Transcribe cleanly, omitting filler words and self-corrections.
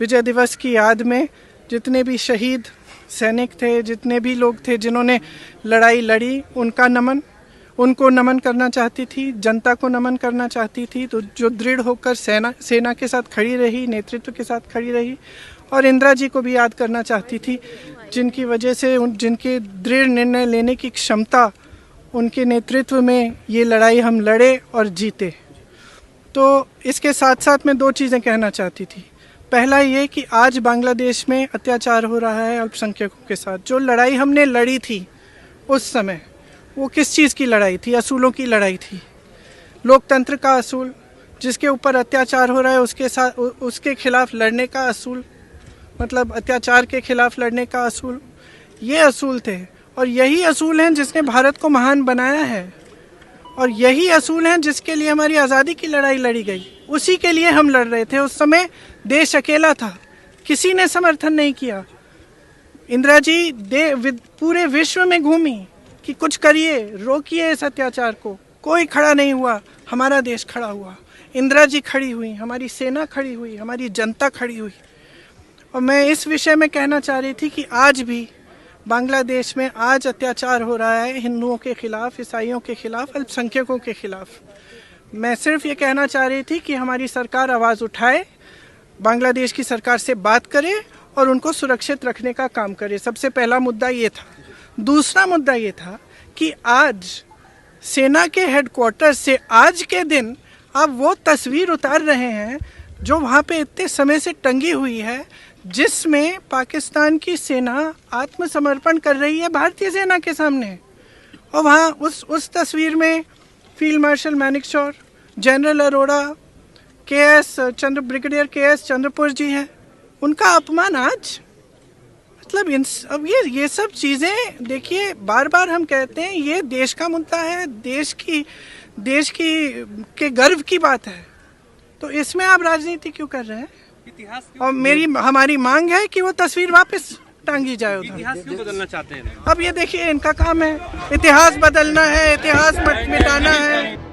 विजय दिवस की याद में जितने भी शहीद सैनिक थे, जितने भी लोग थे जिन्होंने लड़ाई लड़ी, उनको नमन करना चाहती थी, जनता को नमन करना चाहती थी। तो जो दृढ़ होकर सेना के साथ खड़ी रही, नेतृत्व के साथ खड़ी रही, और इंदिरा जी को भी याद करना चाहती थी, जिनकी वजह से जिनके दृढ़ निर्णय लेने की क्षमता, उनके नेतृत्व में ये लड़ाई हम लड़े और जीते। तो इसके साथ साथ मैं दो चीज़ें कहना चाहती थी। पहला ये कि आज बांग्लादेश में अत्याचार हो रहा है अल्पसंख्यकों के साथ। जो लड़ाई हमने लड़ी थी उस समय, वो किस चीज़ की लड़ाई थी? असूलों की लड़ाई थी। लोकतंत्र का असूल, जिसके ऊपर अत्याचार हो रहा है उसके खिलाफ लड़ने का असूल, मतलब अत्याचार के खिलाफ लड़ने का असूल, ये असूल थे। और यही असूल हैं जिसने भारत को महान बनाया है, और यही असूल हैं जिसके लिए हमारी आज़ादी की लड़ाई लड़ी गई। उसी के लिए हम लड़ रहे थे। उस समय देश अकेला था, किसी ने समर्थन नहीं किया। इंदिरा जी पूरे विश्व में घूमी कि कुछ करिए, रोकिए इस अत्याचार को। कोई खड़ा नहीं हुआ, हमारा देश खड़ा हुआ। इंदिरा जी खड़ी हुई, हमारी सेना खड़ी हुई, हमारी जनता खड़ी हुई। और मैं इस विषय में कहना चाह रही थी कि आज भी बांग्लादेश में आज अत्याचार हो रहा है हिंदुओं के खिलाफ, ईसाइयों के खिलाफ, अल्पसंख्यकों के खिलाफ। मैं सिर्फ ये कहना चाह रही थी कि हमारी सरकार आवाज़ उठाए, बांग्लादेश की सरकार से बात करे और उनको सुरक्षित रखने का काम करे। सबसे पहला मुद्दा ये था। दूसरा मुद्दा ये था कि आज सेना के हेडक्वार्टर से आज के दिन आप वो तस्वीर उतार रहे हैं जो वहाँ पे इतने समय से टंगी हुई है, जिसमें पाकिस्तान की सेना आत्मसमर्पण कर रही है भारतीय सेना के सामने। और वहाँ उस तस्वीर में field marshal Manekshaw, general Arora, brigadier K S. Chandrapur ji हैं। उनका अपमान आज, मतलब अब ये सब चीज़ें देखिए, बार बार हम कहते हैं ये देश का मुद्दा है, देश के गर्व की बात है। तो इसमें आप राजनीति क्यों कर रहे हैं? और हमारी मांग है कि वो तस्वीर वापस टांगी जाए उधर। इतिहास क्यों बदलना चाहते हैं? अब ये देखिए, इनका काम है, इतिहास बदलना है, इतिहास मिटाना है।